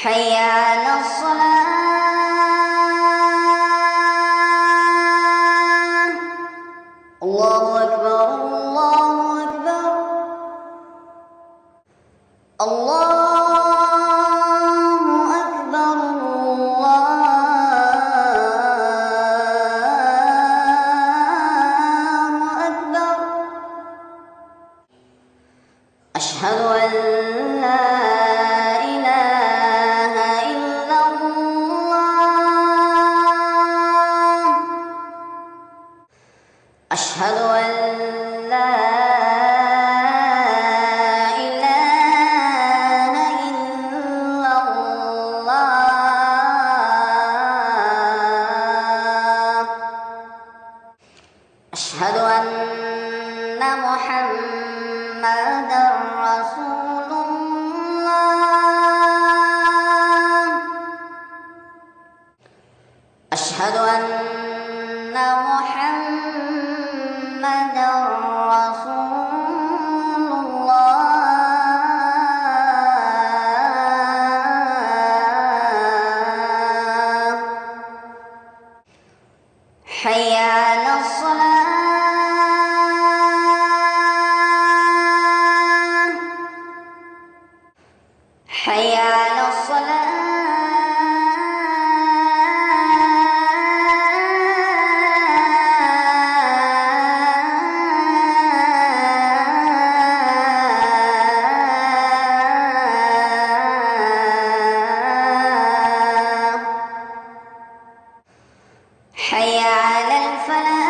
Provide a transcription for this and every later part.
حي على الصلاة. الله أكبر الله أكبر الله أكبر الله أكبر. أشهد أن لا إله إلا الله. أشهد أن لا إله إلا الله. أشهد أن محمدًا رسول الله. أشهد أن محمدًا رسول الله. حي على الصلاة. حي على الصلاة. حي على الفلاح.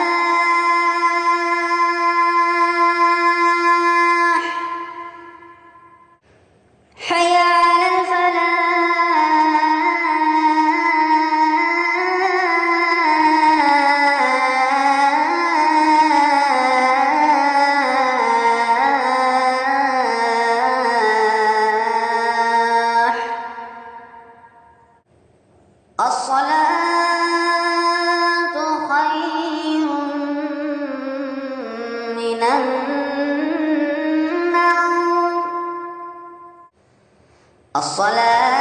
حي على الفلاح. الصلاة خير من النوم. الصلاة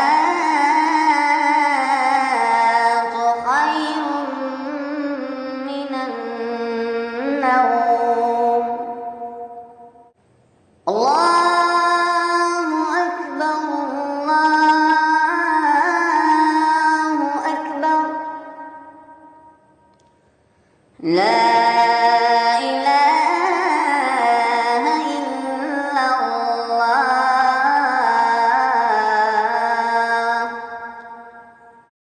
خير من النوم. الله أكبر الله أكبر. لا